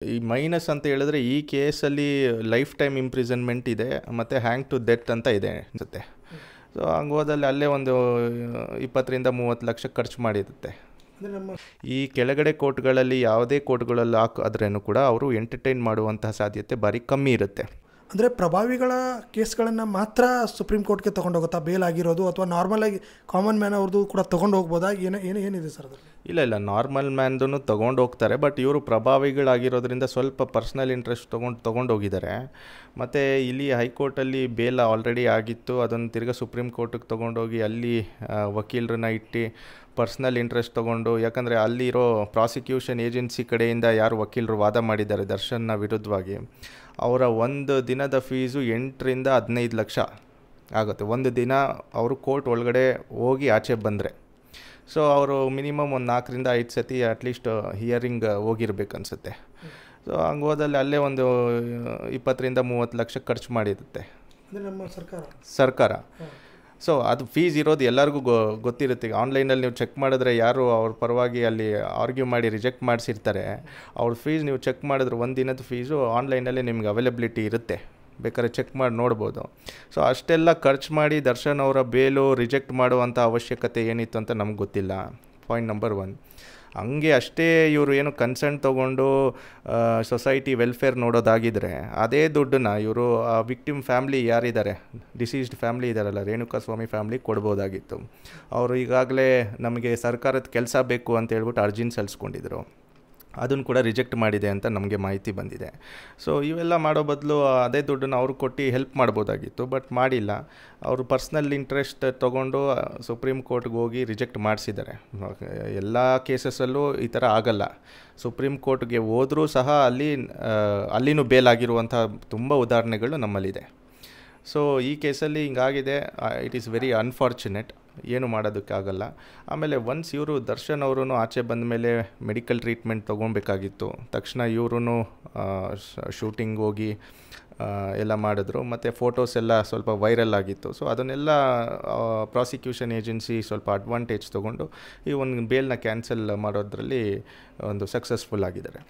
ಈ ಮೈನಸ್ ಅಂತ ಹೇಳಿದ್ರೆ ಈ ಕೇಸಲ್ಲಿ ಲೈಫ್ ಟೈಮ್ ಇಂಪ್ರಿಸನ್ಮೆಂಟ್ ಇದೆ ಮತ್ತು ಹ್ಯಾಂಗ್ ಟು ಡೆತ್ ಅಂತ ಇದೆ ಅನಿಸುತ್ತೆ. ಸೊ ಹಂಗೆ ಹೋದಲ್ಲಿ ಅಲ್ಲೇ ಒಂದು 20-30 ಲಕ್ಷ ಖರ್ಚು ಮಾಡಿರುತ್ತೆ. ಈ ಕೆಳಗಡೆ ಕೋರ್ಟ್ಗಳಲ್ಲಿ ಯಾವುದೇ ಕೋರ್ಟ್ಗಳಲ್ಲಿ ಹಾಕಾದ್ರೂ ಕೂಡ ಅವರು ಎಂಟರ್ಟೈನ್ ಮಾಡುವಂತಹ ಸಾಧ್ಯತೆ ಭಾರಿ ಕಮ್ಮಿ ಇರುತ್ತೆ. ಅಂದರೆ ಪ್ರಭಾವಿಗಳ ಕೇಸ್ಗಳನ್ನು ಮಾತ್ರ ಸುಪ್ರೀಂ ಕೋರ್ಟ್ಗೆ ತೊಗೊಂಡೋಗುತ್ತಾ ಬೇಲ್ ಆಗಿರೋದು, ಅಥವಾ ನಾರ್ಮಲಾಗಿ ಕಾಮನ್ ಮ್ಯಾನ್ ಅವ್ರದ್ದು ಕೂಡ ತೊಗೊಂಡು ಹೋಗ್ಬೋದಾ? ಏನಿದೆ ಸರ್ ಅದು? ಇಲ್ಲ ನಾರ್ಮಲ್ ಮ್ಯಾನ್ದು ತೊಗೊಂಡು ಹೋಗ್ತಾರೆ. ಬಟ್ ಇವರು ಪ್ರಭಾವಿಗಳಾಗಿರೋದ್ರಿಂದ ಸ್ವಲ್ಪ ಪರ್ಸ್ನಲ್ ಇಂಟ್ರೆಸ್ಟ್ ತೊಗೊಂಡು ಹೋಗಿದ್ದಾರೆ. ಮತ್ತು ಇಲ್ಲಿ ಹೈಕೋರ್ಟಲ್ಲಿ ಬೇಲ್ ಆಲ್ರೆಡಿ ಆಗಿತ್ತು, ಅದನ್ನು ತಿರ್ಗಾ ಸುಪ್ರೀಂ ಕೋರ್ಟಿಗೆ ತೊಗೊಂಡೋಗಿ ಅಲ್ಲಿ ವಕೀಲರನ್ನ ಇಟ್ಟು ಪರ್ಸ್ನಲ್ ಇಂಟ್ರೆಸ್ಟ್ ತೊಗೊಂಡು, ಯಾಕಂದರೆ ಅಲ್ಲಿರೋ ಪ್ರಾಸಿಕ್ಯೂಷನ್ ಏಜೆನ್ಸಿ ಕಡೆಯಿಂದ ಯಾರು ವಕೀಲರು ವಾದ ಮಾಡಿದ್ದಾರೆ ದರ್ಶನ್ನ ವಿರುದ್ಧವಾಗಿ, ಅವರ ಒಂದು ದಿನದ ಫೀಸು 8-15 ಲಕ್ಷ ಆಗುತ್ತೆ. ಒಂದು ದಿನ ಅವರು ಕೋರ್ಟ್ ಒಳಗಡೆ ಹೋಗಿ ಆಚೆ ಬಂದರೆ. ಸೊ ಅವರು ಮಿನಿಮಮ್ ಒಂದು 4-5 ಸತಿ ಅಟ್ಲೀಸ್ಟ್ ಹಿಯರಿಂಗ್ ಹೋಗಿರ್ಬೇಕನ್ಸುತ್ತೆ. ಸೊ ಹಂಗೆ ಹೋದಲ್ಲಿ ಅಲ್ಲೇ ಒಂದು 20-30 ಲಕ್ಷ ಖರ್ಚು ಮಾಡಿರುತ್ತೆ ನಮ್ಮ ಸರ್ಕಾರ. ಸೊ ಅದು ಫೀಸ್ ಇರೋದು ಎಲ್ಲರಿಗೂ ಗೊತ್ತಿರುತ್ತೆ. ಆನ್ಲೈನಲ್ಲಿ ನೀವು ಚೆಕ್ ಮಾಡಿದ್ರೆ ಯಾರು ಅವ್ರ ಪರವಾಗಿ ಅಲ್ಲಿ ಆರ್ಗ್ಯೂ ಮಾಡಿ ರಿಜೆಕ್ಟ್ ಮಾಡಿಸಿರ್ತಾರೆ, ಅವ್ರ ಫೀಸ್ ನೀವು ಚೆಕ್ ಮಾಡಿದ್ರೆ ಒಂದು ದಿನದ ಫೀಸು ಆನ್ಲೈನಲ್ಲಿ ನಿಮ್ಗೆ ಅವೈಲಬಿಲಿಟಿ ಇರುತ್ತೆ, ಬೇಕಾದ್ರೆ ಚೆಕ್ ಮಾಡಿ ನೋಡ್ಬೋದು. ಸೊ ಅಷ್ಟೆಲ್ಲ ಖರ್ಚು ಮಾಡಿ ದರ್ಶನ್ ಅವರ ಬೇಲು ರಿಜೆಕ್ಟ್ ಮಾಡುವಂಥ ಅವಶ್ಯಕತೆ ಏನಿತ್ತು ಅಂತ ನಮ್ಗೆ ಗೊತ್ತಿಲ್ಲ. Point number 1. ಹಂಗೆ ಅಷ್ಟೇ ಇವರು ಏನು ಕನ್ಸರ್ನ್ ತೊಗೊಂಡು ಸೊಸೈಟಿ ವೆಲ್ಫೇರ್ ನೋಡೋದಾಗಿದ್ದರೆ ಅದೇ ದುಡ್ಡನ್ನ ಇವರು ವಿಕ್ಟಿಮ್ ಫ್ಯಾಮ್ಲಿ ಯಾರಿದ್ದಾರೆ, ಡಿಸೀಸ್ಡ್ ಫ್ಯಾಮ್ಲಿ ಇದ್ದಾರಲ್ಲ, ರೇಣುಕಾ ಸ್ವಾಮಿ ಫ್ಯಾಮ್ಲಿ ಕೊಡ್ಬೋದಾಗಿತ್ತು. ಅವರು ಈಗಾಗಲೇ ನಮಗೆ ಸರ್ಕಾರದ ಕೆಲಸ ಬೇಕು ಅಂತ ಹೇಳ್ಬಿಟ್ಟು ಅರ್ಜಿನ ಸಲ್ಲಿಸ್ಕೊಂಡಿದ್ರು, ಅದನ್ನು ಕೂಡ ರಿಜೆಕ್ಟ್ ಮಾಡಿದೆ ಅಂತ ನಮಗೆ ಮಾಹಿತಿ ಬಂದಿದೆ. ಸೊ ಇವೆಲ್ಲ ಮಾಡೋ ಬದಲು ಅದೇ ದುಡ್ಡನ್ನು ಅವ್ರು ಕೊಟ್ಟು ಹೆಲ್ಪ್ ಮಾಡ್ಬೋದಾಗಿತ್ತು, ಬಟ್ ಮಾಡಿಲ್ಲ. ಅವರು ಪರ್ಸ್ನಲ್ ಇಂಟ್ರೆಸ್ಟ್ ತೊಗೊಂಡು ಸುಪ್ರೀಂ ಕೋರ್ಟ್ಗೆ ಹೋಗಿ ರಿಜೆಕ್ಟ್ ಮಾಡಿಸಿದ್ದಾರೆ. ಎಲ್ಲ ಕೇಸಸಲ್ಲೂ ಈ ಥರ ಆಗಲ್ಲ. ಸುಪ್ರೀಂ ಕೋರ್ಟ್ಗೆ ಹೋದರೂ ಸಹ ಅಲ್ಲಿನೂ ಬೇಲ್ ಆಗಿರುವಂಥ ತುಂಬ ಉದಾಹರಣೆಗಳು ನಮ್ಮಲ್ಲಿದೆ. ಸೊ ಈ ಕೇಸಲ್ಲಿ ಹಿಂಗಾಗಿದೆ. ಇಟ್ ಈಸ್ ವೆರಿ ಅನ್ಫಾರ್ಚುನೇಟ್, ಏನು ಮಾಡೋದಕ್ಕಾಗಲ್ಲ. ಆಮೇಲೆ ಒನ್ಸ್ ಇವರು ದರ್ಶನ್ ಅವರು ಆಚೆ ಬಂದ ಮೇಲೆ ಮೆಡಿಕಲ್ ಟ್ರೀಟ್ಮೆಂಟ್ ತೊಗೊಬೇಕಾಗಿತ್ತು. ತಕ್ಷಣ ಇವರು ಶೂಟಿಂಗ್ ಹೋಗಿ ಎಲ್ಲ ಮಾಡಿದ್ರು, ಮತ್ತು ಫೋಟೋಸ್ ಎಲ್ಲ ಸ್ವಲ್ಪ ವೈರಲ್ ಆಗಿತ್ತು. ಸೊ ಅದನ್ನೆಲ್ಲ ಪ್ರಾಸಿಕ್ಯೂಷನ್ ಏಜೆನ್ಸಿ ಸ್ವಲ್ಪ ಅಡ್ವಾಂಟೇಜ್ ತೊಗೊಂಡು ಈ ಒಂದು ಬೇಲ್ನ ಕ್ಯಾನ್ಸಲ್ ಮಾಡೋದ್ರಲ್ಲಿ ಒಂದು ಸಕ್ಸಸ್ಫುಲ್ ಆಗಿದ್ದಾರೆ.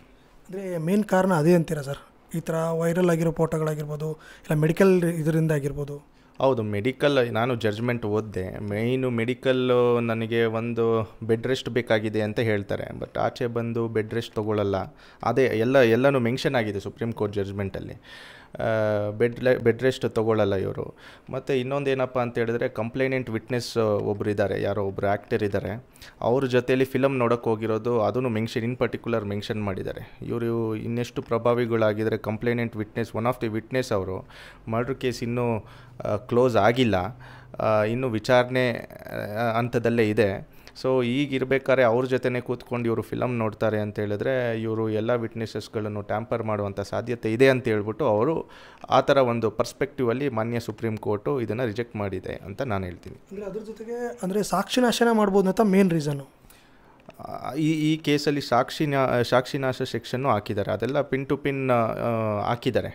ಅಂದರೆ ಮೇನ್ ಕಾರಣ ಅದೇ ಅಂತೀರಾ ಸರ್? ಈ ಥರ ವೈರಲ್ ಆಗಿರೋ ಫೋಟೋಗಳಾಗಿರ್ಬೋದು, ಇಲ್ಲ ಮೆಡಿಕಲ್ ಇದರಿಂದ ಆಗಿರ್ಬೋದು? ಹೌದು, ಮೆಡಿಕಲ್. ನಾನು ಜಡ್ಜ್ಮೆಂಟ್ ಓದಿದೆ. ಮೇಯ್ನು ಮೆಡಿಕಲ್ಲು ನನಗೆ ಒಂದು ಬೆಡ್ ರೆಸ್ಟ್ ಬೇಕಾಗಿದೆ ಅಂತ ಹೇಳ್ತಾರೆ, ಬಟ್ ಆಚೆ ಬಂದು ಬೆಡ್ ರೆಸ್ಟ್ ತೊಗೊಳ್ಳಲ್ಲ. ಅದೇ ಎಲ್ಲನೂ ಮೆನ್ಷನ್ ಆಗಿದೆ ಸುಪ್ರೀಂ ಕೋರ್ಟ್ ಜಡ್ಜ್ಮೆಂಟಲ್ಲಿ. ಬೆಡ್ ರೆಸ್ಟ್ ತೊಗೊಳ್ಳಲ್ಲ ಇವರು. ಮತ್ತು ಇನ್ನೊಂದೇನಪ್ಪ ಅಂತ ಹೇಳಿದ್ರೆ, ಕಂಪ್ಲೇನೆಂಟ್ ವಿಟ್ನೆಸ್ ಒಬ್ಬರು ಇದ್ದಾರೆ, ಯಾರೋ ಒಬ್ಬರು ಆ್ಯಕ್ಟರ್ ಇದ್ದಾರೆ, ಅವ್ರ ಜೊತೆಯಲ್ಲಿ ಫಿಲಮ್ ನೋಡೋಕ್ಕೆ ಹೋಗಿರೋದು ಅದನ್ನು ಇನ್ ಪರ್ಟಿಕ್ಯುಲರ್ ಮೆನ್ಷನ್ ಮಾಡಿದ್ದಾರೆ. ಇವರು ಇನ್ನೆಷ್ಟು ಪ್ರಭಾವಿಗಳಾಗಿದ್ದಾರೆ. Complainant witness, one of the witness ಅವರು. ಮರ್ಡರ್ ಕೇಸ್ ಇನ್ನೂ ಕ್ಲೋಸ್ ಆಗಿಲ್ಲ, ಇನ್ನೂ ವಿಚಾರಣೆ ಹಂತದಲ್ಲೇ ಇದೆ. ಸೊ ಈಗಿರ್ಬೇಕಾದ್ರೆ ಅವ್ರ ಜೊತೆನೇ ಕೂತ್ಕೊಂಡು ಇವರು ಫಿಲಮ್ ನೋಡ್ತಾರೆ ಅಂತ ಹೇಳಿದ್ರೆ, ಇವರು ಎಲ್ಲ ವಿಟ್ನೆಸಸ್ಗಳನ್ನು ಟ್ಯಾಂಪರ್ ಮಾಡುವಂಥ ಸಾಧ್ಯತೆ ಇದೆ ಅಂತ ಹೇಳ್ಬಿಟ್ಟು ಅವರು ಆ ಥರ ಒಂದು ಪರ್ಸ್ಪೆಕ್ಟಿವಲ್ಲಿ ಮಾನ್ಯ ಸುಪ್ರೀಂ ಕೋರ್ಟು ಇದನ್ನು ರಿಜೆಕ್ಟ್ ಮಾಡಿದೆ ಅಂತ ನಾನು ಹೇಳ್ತೀನಿ. ಅಂದರೆ ಅದ್ರ ಜೊತೆಗೆ ಅಂದರೆ ಸಾಕ್ಷಿನಾಶನ ಮಾಡ್ಬೋದು ಅಂತ ಮೇನ್ ರೀಸನ್ನು. ಈ ಕೇಸಲ್ಲಿ ಸಾಕ್ಷಿನಾಶ ಸೆಕ್ಷನ್ನು ಹಾಕಿದ್ದಾರೆ, ಅದೆಲ್ಲ ಪಿನ್ ಟು ಪಿನ್ ಹಾಕಿದ್ದಾರೆ.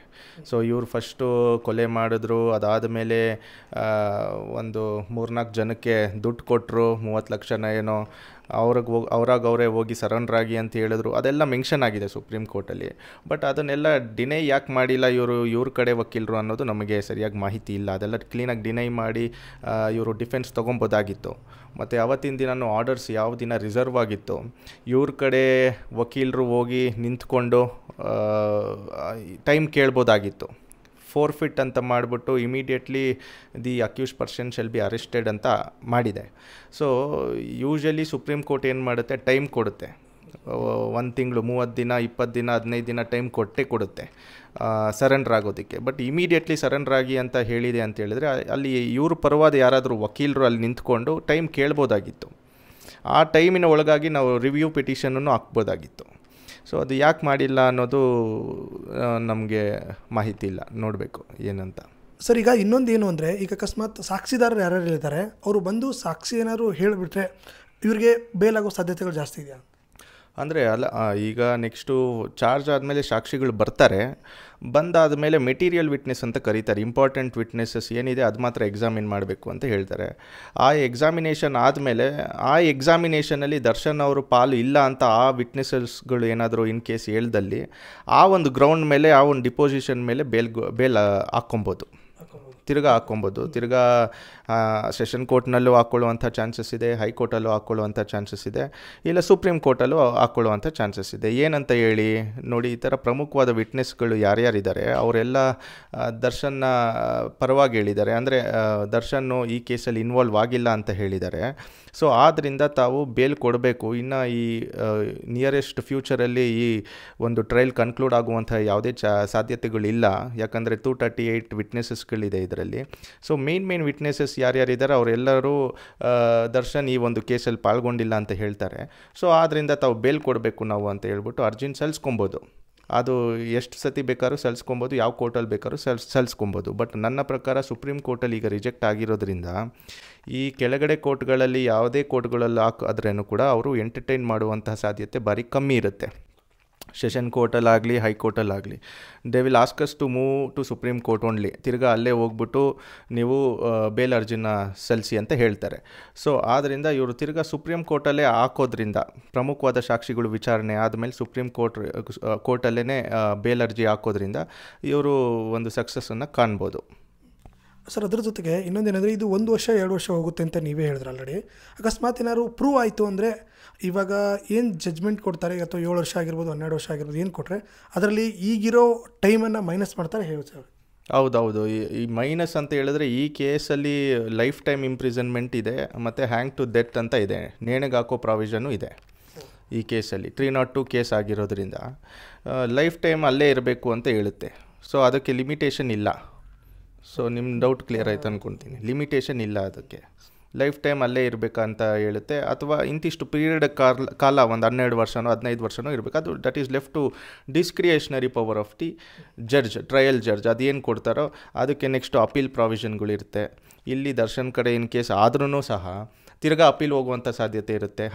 ಸೊ ಇವರು ಫಸ್ಟು ಕೊಲೆ ಮಾಡಿದ್ರು, ಅದಾದ ಮೇಲೆ ಒಂದು 3-4 ಜನಕ್ಕೆ ದುಡ್ಡು ಕೊಟ್ಟರು, 30 ಲಕ್ಷನ ಏನೋ, ಅವರೇ ಹೋಗಿ ಸರೆಂಡರ್ ಆಗಿ ಅಂತ ಹೇಳಿದ್ರು. ಅದೆಲ್ಲ ಮೆನ್ಷನ್ ಆಗಿದೆ ಸುಪ್ರೀಂ ಕೋರ್ಟಲ್ಲಿ. ಬಟ್ ಅದನ್ನೆಲ್ಲ ಡಿನೈ ಯಾಕೆ ಮಾಡಿಲ್ಲ ಇವ್ರ ಕಡೆ ವಕೀಲರು ಅನ್ನೋದು ನಮಗೆ ಸರಿಯಾಗಿ ಮಾಹಿತಿ ಇಲ್ಲ. ಅದೆಲ್ಲ ಕ್ಲೀನಾಗಿ ಡಿನೈ ಮಾಡಿ ಇವರು ಡಿಫೆನ್ಸ್ ತೊಗೊಬೋದಾಗಿತ್ತು. ಮತ್ತು ಅವತ್ತಿನ ದಿನವೂ ಆರ್ಡರ್ಸ್ ಯಾವ ದಿನ ರಿಸರ್ವ್ ಆಗಿತ್ತು, ಇವ್ರ ಕಡೆ ವಕೀಲರು ಹೋಗಿ ನಿಂತ್ಕೊಂಡು ಟೈಮ್ ಕೇಳ್ಬೋದಾಗಿತ್ತು. ಫೋರ್ಫಿಟ್ ಅಂತ ಮಾಡಿಬಿಟ್ಟು immediately the accuse person shall be arrested ಅಂತ ಮಾಡಿದೆ. ಸೊ ಯೂಶ್ವಲಿ ಸುಪ್ರೀಂ ಕೋರ್ಟ್ ಏನು ಮಾಡುತ್ತೆ, ಟೈಮ್ ಕೊಡುತ್ತೆ. 1 ತಿಂಗಳು, 30 ದಿನ, 20 ದಿನ, 15 ದಿನ ಟೈಮ್ ಕೊಡುತ್ತೆ ಸರೆಂಡರ್ ಆಗೋದಕ್ಕೆ. ಬಟ್ ಇಮಿಡಿಯೇಟ್ಲಿ ಸರೆಂಡರ್ ಆಗಿ ಅಂತ ಹೇಳಿದೆ ಅಂತ ಹೇಳಿದ್ರೆ, ಅಲ್ಲಿ ಇವ್ರ ಪರವಾದ ಯಾರಾದರೂ ವಕೀಲರು ಅಲ್ಲಿ ನಿಂತ್ಕೊಂಡು ಟೈಮ್ ಕೇಳ್ಬೋದಾಗಿತ್ತು. ಆ ಟೈಮಿನ ಒಳಗಾಗಿ ನಾವು ರಿವ್ಯೂ ಪಿಟಿಷನನ್ನು ಹಾಕ್ಬೋದಾಗಿತ್ತು. ಸೊ ಅದು ಯಾಕೆ ಮಾಡಿಲ್ಲ ಅನ್ನೋದು ನಮಗೆ ಮಾಹಿತಿ ಇಲ್ಲ, ನೋಡಬೇಕು ಏನಂತ. ಸರ್, ಈಗ ಇನ್ನೊಂದು ಏನು ಅಂದರೆ, ಈಗ ಅಕಸ್ಮಾತ್ ಸಾಕ್ಷಿದಾರರು ಯಾರು ಇರ್ತಾರೆ, ಅವರು ಬಂದು ಸಾಕ್ಷಿ ಏನಾದ್ರು ಹೇಳಿಬಿಟ್ರೆ ಇವ್ರಿಗೆ ಬೇಲ್ ಆಗೋ ಸಾಧ್ಯತೆಗಳು ಜಾಸ್ತಿ ಇದೆಯಾ? ಅಂದರೆ ಅಲ್ಲ ಈಗ ನೆಕ್ಸ್ಟು ಚಾರ್ಜ್ ಆದಮೇಲೆ ಸಾಕ್ಷಿಗಳು ಬರ್ತಾರೆ, ಬಂದಾದಮೇಲೆ ಮೆಟೀರಿಯಲ್ ವಿಟ್ನೆಸ್ ಅಂತ ಕರೀತಾರೆ. ಇಂಪಾರ್ಟೆಂಟ್ ವಿಟ್ನೆಸಸ್ ಏನಿದೆ ಅದು ಮಾತ್ರ ಎಕ್ಸಾಮಿನ್ ಮಾಡಬೇಕು ಅಂತ ಹೇಳ್ತಾರೆ. ಆ ಎಕ್ಸಾಮಿನೇಷನ್ ಆದಮೇಲೆ ಆ ಎಕ್ಸಾಮಿನೇಷನಲ್ಲಿ ದರ್ಶನ್ ಅವರು ಪಾಲು ಇಲ್ಲ ಅಂತ ಆ ವಿಟ್ನೆಸಸ್ಗಳು ಏನಾದರೂ ಇನ್ ಕೇಸ್ ಹೇಳ್ದಲ್ಲಿ ಆ ಒಂದು ಗ್ರೌಂಡ್ ಮೇಲೆ ಆ ಒಂದು ಡಿಪೋಸಿಷನ್ ಮೇಲೆ ಬೇಲ್ ಹಾಕ್ಕೊಬೋದು, ತಿರ್ಗಾ ಸೆಷನ್ ಕೋರ್ಟ್ನಲ್ಲೂ ಹಾಕ್ಕೊಳ್ಳುವಂಥ ಚಾನ್ಸಸ್ ಇದೆ, ಹೈಕೋರ್ಟಲ್ಲೂ ಹಾಕ್ಕೊಳ್ಳುವಂಥ ಚಾನ್ಸಸ್ ಇದೆ, ಇಲ್ಲ ಸುಪ್ರೀಂ ಕೋರ್ಟಲ್ಲೂ ಹಾಕ್ಕೊಳ್ಳುವಂಥ ಚಾನ್ಸಸ್ ಇದೆ. ಏನಂತ ಹೇಳಿ ನೋಡಿ, ಈ ಥರ ಪ್ರಮುಖವಾದ ವಿಟ್ನೆಸ್ಗಳು ಯಾರ್ಯಾರಿದ್ದಾರೆ ಅವರೆಲ್ಲ ದರ್ಶನ್ನ ಪರವಾಗಿ ಹೇಳಿದ್ದಾರೆ. ಅಂದರೆ ದರ್ಶನ್ನು ಈ ಕೇಸಲ್ಲಿ ಇನ್ವಾಲ್ವ್ ಆಗಿಲ್ಲ ಅಂತ ಹೇಳಿದ್ದಾರೆ. ಸೊ ಆದ್ದರಿಂದ ತಾವು ಬೇಲ್ ಕೊಡಬೇಕು. ಇನ್ನು ಈ ನಿಯರೆಸ್ಟ್ ಫ್ಯೂಚರಲ್ಲಿ ಈ ಒಂದು ಟ್ರಯಲ್ ಕನ್ಕ್ಲೂಡ್ ಆಗುವಂಥ ಯಾವುದೇ ಸಾಧ್ಯತೆಗಳಿಲ್ಲ. ಯಾಕಂದರೆ 238 ವಿಟ್ನೆಸಸ್ಗಳಿದೆ ಇದರಲ್ಲಿ. ಸೊ ಮೇನ್ ವಿಟ್ನೆಸಸ್ ಯಾರ್ಯಾರಿದ್ದಾರೆ ಅವರೆಲ್ಲರೂ ದರ್ಶನ್ ಈ ಒಂದು ಕೇಸಲ್ಲಿ ಪಾಲ್ಗೊಂಡಿಲ್ಲ ಅಂತ ಹೇಳ್ತಾರೆ. ಸೊ ಆದ್ದರಿಂದ ತಾವು ಬೇಲ್ ಕೊಡಬೇಕು ನಾವು ಅಂತ ಹೇಳ್ಬಿಟ್ಟು ಅರ್ಜಿನ ಸಲ್ಲಿಸ್ಕೊಬೋದು. ಅದು ಎಷ್ಟು ಸತಿ ಬೇಕಾದ್ರೂ ಸಲ್ಲಿಸ್ಕೊಬೋದು, ಯಾವ ಕೋರ್ಟಲ್ಲಿ ಬೇಕಾದ್ರೂ ಸಲ್ಲಿಸ್ಕೊಬೋದು. ಬಟ್ ನನ್ನ ಪ್ರಕಾರ ಸುಪ್ರೀಂ ಕೋರ್ಟಲ್ಲಿ ಈಗ ರಿಜೆಕ್ಟ್ ಆಗಿರೋದ್ರಿಂದ ಈ ಕೆಳಗಡೆ ಕೋರ್ಟ್ಗಳಲ್ಲಿ ಯಾವುದೇ ಕೋರ್ಟ್ಗಳಲ್ಲಿ ಹಾಕಿದ್ರೂ ಕೂಡ ಅವರು ಎಂಟರ್ಟೈನ್ ಮಾಡುವಂತಹ ಸಾಧ್ಯತೆ ಭಾರಿ ಕಮ್ಮಿ ಇರುತ್ತೆ. ಸೆಷನ್ ಕೋರ್ಟಲ್ಲಾಗಲಿ ಹೈಕೋರ್ಟಲ್ಲಾಗಲಿ they will ask us to move to supreme court only. ತಿರ್ಗಾ ಅಲ್ಲೇ ಹೋಗ್ಬಿಟ್ಟು ನೀವು ಬೇಲ್ ಅರ್ಜಿನ ಸಲ್ಲಿಸಿ ಅಂತ ಹೇಳ್ತಾರೆ. ಸೊ ಆದ್ದರಿಂದ ಇವರು ತಿರ್ಗಾ ಸುಪ್ರೀಂ ಕೋರ್ಟಲ್ಲೇ ಹಾಕೋದ್ರಿಂದ ಪ್ರಮುಖವಾದ ಸಾಕ್ಷಿಗಳು ವಿಚಾರಣೆ ಆದಮೇಲೆ ಸುಪ್ರೀಂ ಕೋರ್ಟಲ್ಲೇ ಬೇಲ್ ಅರ್ಜಿ ಹಾಕೋದ್ರಿಂದ ಇವರು ಒಂದು ಸಕ್ಸಸ್ಸನ್ನು ಕಾಣ್ಬೋದು. ಸರ್, ಅದ್ರ ಜೊತೆಗೆ ಇನ್ನೊಂದೇನೆಂದರೆ ಇದು 1 ವರ್ಷ 2 ವರ್ಷ ಹೋಗುತ್ತೆ ಅಂತ ನೀವೇ ಹೇಳಿದ್ರೆ ಆಲ್ರೆಡಿ. ಅಕಸ್ಮಾತ್ ಏನಾದ್ರು ಪ್ರೂವ್ ಆಯಿತು ಅಂದರೆ ಇವಾಗ ಏನು ಜಡ್ಜ್ಮೆಂಟ್ ಕೊಡ್ತಾರೆ, ಅಥವಾ 7 ವರ್ಷ ಆಗಿರ್ಬೋದು 12 ವರ್ಷ ಆಗಿರ್ಬೋದು, ಏನು ಕೊಟ್ಟರೆ ಅದರಲ್ಲಿ ಈಗಿರೋ ಟೈಮನ್ನು ಮೈನಸ್ ಮಾಡ್ತಾರೆ ಹೇಳಿ ಸರ್? ಹೌದೌದು. ಈ ಮೈನಸ್ ಅಂತ ಹೇಳಿದ್ರೆ ಈ ಕೇಸಲ್ಲಿ ಲೈಫ್ ಟೈಮ್ ಇಂಪ್ರಿಸನ್ಮೆಂಟ್ ಇದೆ, ಮತ್ತು ಹ್ಯಾಂಗ್ ಟು ಡೆತ್ ಅಂತ ಇದೆ, ನೇಣಿಗೆ ಹಾಕೋ ಪ್ರಾವಿಷನ್ನು ಇದೆ ಈ ಕೇಸಲ್ಲಿ. 302 ಕೇಸ್ ಆಗಿರೋದ್ರಿಂದ ಲೈಫ್ ಟೈಮ್ ಅಲ್ಲೇ ಇರಬೇಕು ಅಂತ ಹೇಳುತ್ತೆ. ಸೊ ಅದಕ್ಕೆ ಲಿಮಿಟೇಷನ್ ಇಲ್ಲ. ಸೊ ನಿಮ್ಮ ಡೌಟ್ ಕ್ಲಿಯರ್ ಆಯ್ತು ಅಂದ್ಕೊಳ್ತೀನಿ. ಲಿಮಿಟೇಷನ್ ಇಲ್ಲ, ಅದಕ್ಕೆ ಲೈಫ್ ಟೈಮ್ ಅಲ್ಲೇ ಇರಬೇಕಂತ ಹೇಳುತ್ತೆ. ಅಥವಾ ಇಂತಿಷ್ಟು ಪೀರಿಯಡ್ ಕಾಲ ಒಂದು 12 ವರ್ಷನೋ 15 ವರ್ಷನೋ ಇರಬೇಕು. ಅದು that is left to discretionary power of the judge, trial judge. ಅದೇನು ಕೊಡ್ತಾರೋ ಅದಕ್ಕೆ ನೆಕ್ಸ್ಟು ಅಪೀಲ್ ಪ್ರಾವಿಷನ್ಗಳಿರುತ್ತೆ. ಇಲ್ಲಿ ದರ್ಶನ್ ಕಡೆ ಇನ್ ಕೇಸ್ ಆದ್ರೂ ಸಹ ತಿರ್ಗಾ ಅಪೀಲ್ ಹೋಗುವಂಥ ಸಾಧ್ಯತೆ ಇರುತ್ತೆ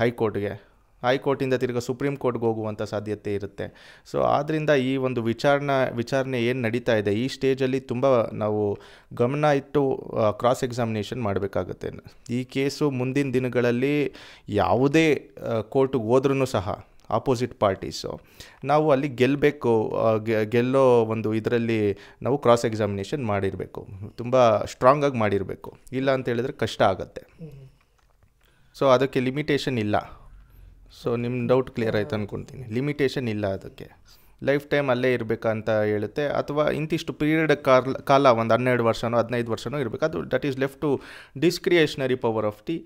ಹೈಕೋರ್ಟಿಂದ ತಿರ್ಗಾ ಸುಪ್ರೀಂ ಕೋರ್ಟ್ಗೆ ಹೋಗುವಂಥ ಸಾಧ್ಯತೆ ಇರುತ್ತೆ. ಸೊ ಆದ್ದರಿಂದ ಈ ಒಂದು ವಿಚಾರಣೆ ಏನು ನಡೀತಾ ಇದೆ ಈ ಸ್ಟೇಜಲ್ಲಿ ತುಂಬ ನಾವು ಗಮನ ಇಟ್ಟು ಕ್ರಾಸ್ ಎಕ್ಸಾಮಿನೇಷನ್ ಮಾಡಬೇಕಾಗುತ್ತೆ. ಈ ಕೇಸು ಮುಂದಿನ ದಿನಗಳಲ್ಲಿ ಯಾವುದೇ ಕೋರ್ಟಿಗೆ ಹೋದ್ರೂ ಸಹ ಆಪೋಸಿಟ್ ಪಾರ್ಟೀಸು ನಾವು ಅಲ್ಲಿ ಗೆಲ್ಲೋ ಒಂದು ಇದರಲ್ಲಿ ನಾವು ಕ್ರಾಸ್ ಎಕ್ಸಾಮಿನೇಷನ್ ಮಾಡಿರಬೇಕು, ತುಂಬ ಸ್ಟ್ರಾಂಗಾಗಿ ಮಾಡಿರಬೇಕು. ಇಲ್ಲ ಅಂತ ಹೇಳಿದ್ರೆ ಕಷ್ಟ ಆಗುತ್ತೆ. ಸೊ ಅದಕ್ಕೆ ಲಿಮಿಟೇಷನ್ ಇಲ್ಲ. ಸೊ ನಿಮ್ಮ ಡೌಟ್ ಕ್ಲಿಯರ್ ಆಯ್ತು ಅಂದ್ಕೊಳ್ತೀನಿ. ಲಿಮಿಟೇಷನ್ ಇಲ್ಲ, ಅದಕ್ಕೆ ಲೈಫ್ ಟೈಮ್ ಅಲ್ಲೇ ಇರಬೇಕಂತ ಹೇಳುತ್ತೆ. ಅಥವಾ ಇಂತಿಷ್ಟು ಪೀರಿಯಡ್ ಕಾಲ ಒಂದು 12 ವರ್ಷನೋ 15 ವರ್ಷನೋ ಇರಬೇಕು. ಅದು that is left to discretionary power of the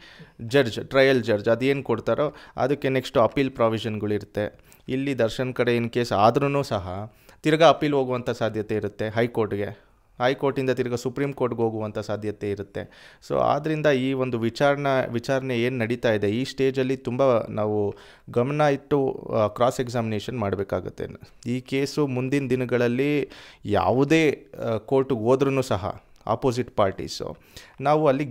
judge, trial judge. ಅದೇನು ಕೊಡ್ತಾರೋ ಅದಕ್ಕೆ ನೆಕ್ಸ್ಟು ಅಪೀಲ್ ಪ್ರಾವಿಷನ್ಗಳಿರುತ್ತೆ. ಇಲ್ಲಿ ದರ್ಶನ್ ಕಡೆ ಇನ್ ಕೇಸ್ ಆದ್ರೂ ಸಹ ತಿರ್ಗಾ ಅಪೀಲ್ ಹೋಗುವಂಥ ಸಾಧ್ಯತೆ ಇರುತ್ತೆ ಹೈಕೋರ್ಟಿಂದ ತಿರ್ಗಾ ಸುಪ್ರೀಂ ಕೋರ್ಟ್ಗೆ ಹೋಗುವಂಥ ಸಾಧ್ಯತೆ ಇರುತ್ತೆ. ಸೊ ಆದ್ದರಿಂದ ಈ ಒಂದು ವಿಚಾರಣೆ ಏನು ನಡೀತಾ ಇದೆ ಈ ಸ್ಟೇಜಲ್ಲಿ ತುಂಬ ನಾವು ಗಮನ ಇಟ್ಟು ಕ್ರಾಸ್ ಎಕ್ಸಾಮಿನೇಷನ್ ಮಾಡಬೇಕಾಗುತ್ತೆ. ಈ ಕೇಸು ಮುಂದಿನ ದಿನಗಳಲ್ಲಿ ಯಾವುದೇ ಕೋರ್ಟಿಗೆ ಹೋದ್ರೂ ಸಹ ಆಪೋಸಿಟ್ ಪಾರ್ಟೀಸು ನಾವು ಅಲ್ಲಿ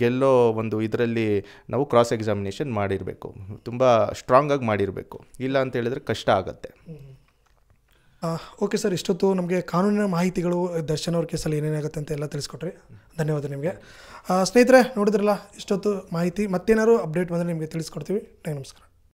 ಗೆಲ್ಲೋ ಒಂದು ಇದರಲ್ಲಿ ನಾವು ಕ್ರಾಸ್ ಎಕ್ಸಾಮಿನೇಷನ್ ಮಾಡಿರಬೇಕು, ತುಂಬ ಸ್ಟ್ರಾಂಗಾಗಿ ಮಾಡಿರಬೇಕು. ಇಲ್ಲ ಅಂತ ಹೇಳಿದ್ರೆ ಕಷ್ಟ ಆಗುತ್ತೆ. ಓಕೆ ಸರ್, ಇಷ್ಟೊತ್ತು ನಮಗೆ ಕಾನೂನಿನ ಮಾಹಿತಿಗಳು ದರ್ಶನ್ ಅವ್ರ ಕೇಸಲ್ಲಿ ಏನೇನಾಗುತ್ತೆ ಅಂತ ಎಲ್ಲ ತಿಳಿಸ್ಕೊಟ್ರಿ. ಧನ್ಯವಾದ ನಿಮಗೆ. ಸ್ನೇಹಿತರೆ, ನೋಡಿದ್ರಲ್ಲ ಇಷ್ಟೊತ್ತು ಮಾಹಿತಿ. ಮತ್ತೇನಾದ್ರು ಅಪ್ಡೇಟ್ ಬಂದರೆ ನಿಮಗೆ ತಿಳಿಸ್ಕೊಡ್ತೀವಿ. ನಮಸ್ಕಾರ.